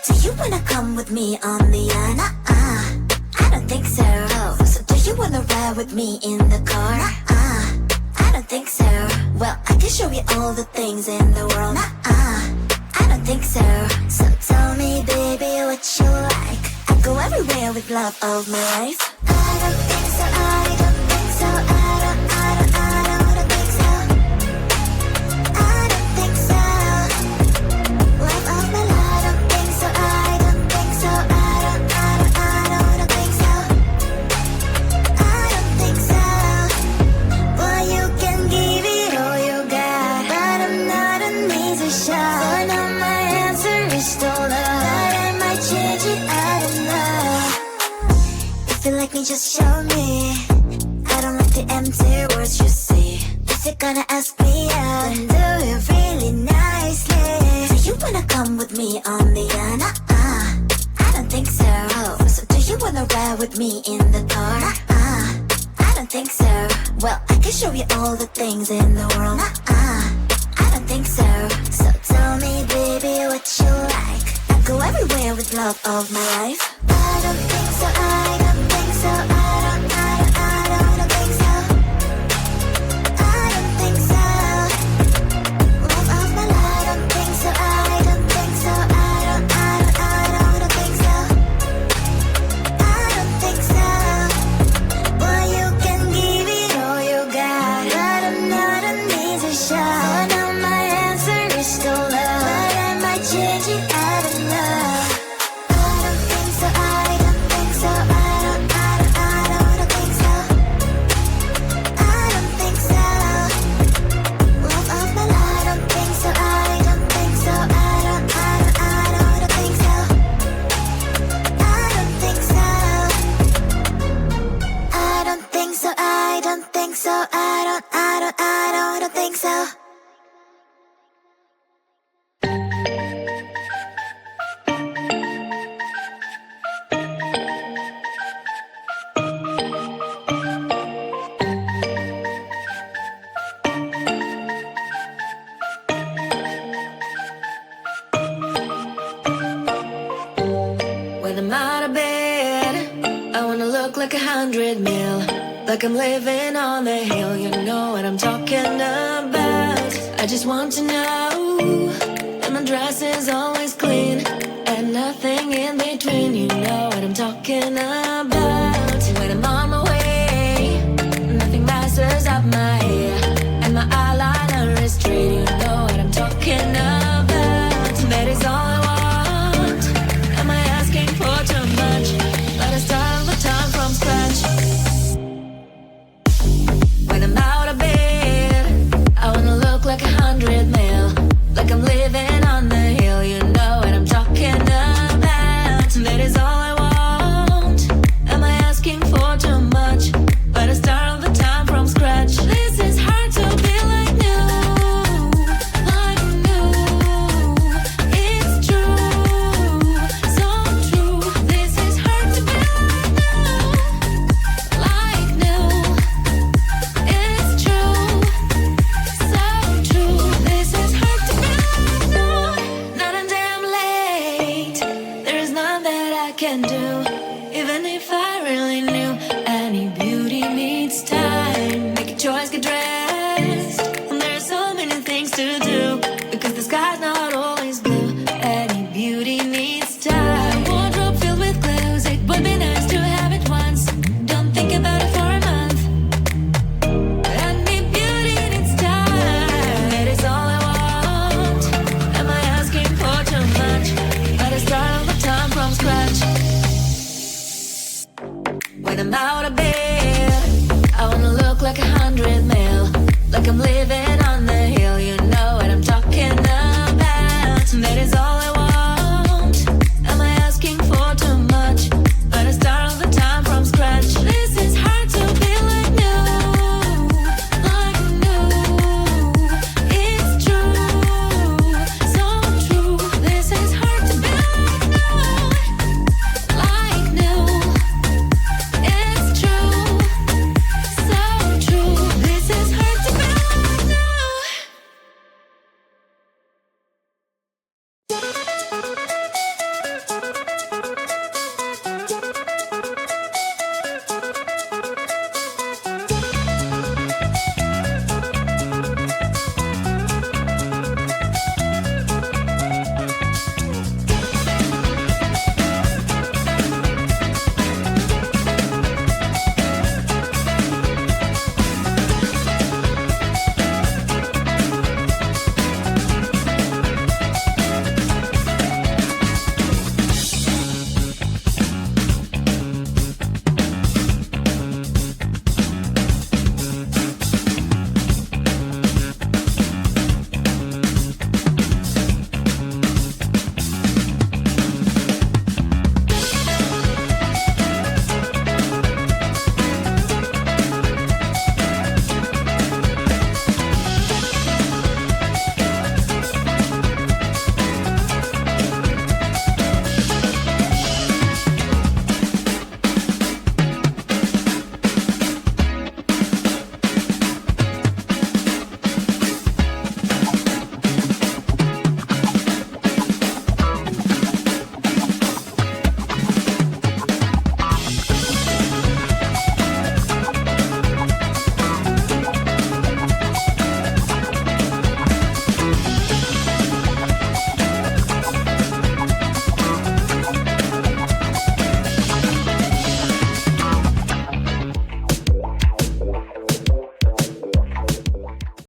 Do you wanna come with me on the yacht? I don't think so. So do you wanna ride with me in the car? I don't think so. Well, I can show you all the things in the world. I don't think so. So tell me, baby, what you like. I go everywhere with love of my life. I don't think so. I don't think so. I don't think so. I don't think so. Love of my life. I don't think so. I don't think so. I don't think so. I don't think so. Well, you can give it all you got, but I'm not an easy shot. So now my answer is still no. But I might change it. I don't know. If you like me, just show me. I don't like the empty words you see. If you're gonna ask me out, then do it really nicely. Do you wanna come with me on the yacht? I don't think so. So do you wanna ride with me in the car? I don't think so. Well, I can show you all the things in the world. I don't think so. So tell me, baby, what you like. I go everywhere with love of my life. I don't think so. I don't think so. I don't think so. I don't think so. Love of my life. I don't think so. I don't think so. I don't think so. I don't think so. Well, you can give it all you got, but I'm not an easy shot. So now my answer is still no, but I might change it. I don't know. I don't think so. I don't think so. I don't think so. I don't think so. Love of my life. I don't think so. I don't think so. I don't think so. I don't think so. I don't think so. I don't think so. I don't think so. When I'm out of bed, I wanna look like 100 mil, like I'm living on the hill. You know what I'm talking about. I just want to know that my dress is always clean and nothing in between. You know what I'm talking about. When I'm on my way, nothing messes up my hair, and my eyeliner is straight. You know what I'm talking about. That is all I want. Am I asking for too much? Let us start all the time from scratch. When I'm out of bed, I wanna look like 100 mil, like I'm living on the hill. You know what I'm talking about. That is all I want. Am I asking for too much? But I start all the time from scratch. This is hard to be like new, like new. It's true, so true. This is hard to be like new. It's true, so true. This is hard to be like new. Not a damn late. There is none that I can do, even if I really knew. Any beauty needs time. Make a choice, get dressed. And there are so many things to do, because the sky's not always blue. Any beauty needs time. Wardrobe filled with clothes, it would be nice to have it once. Don't think about it for a month. Any beauty needs time. That is all I want. Am I asking for too much? But I start all the time from scratch. When I'm out of bed, I wanna look like 100 mil, like I'm living on the hill. You know what I'm talking about. That is all I want.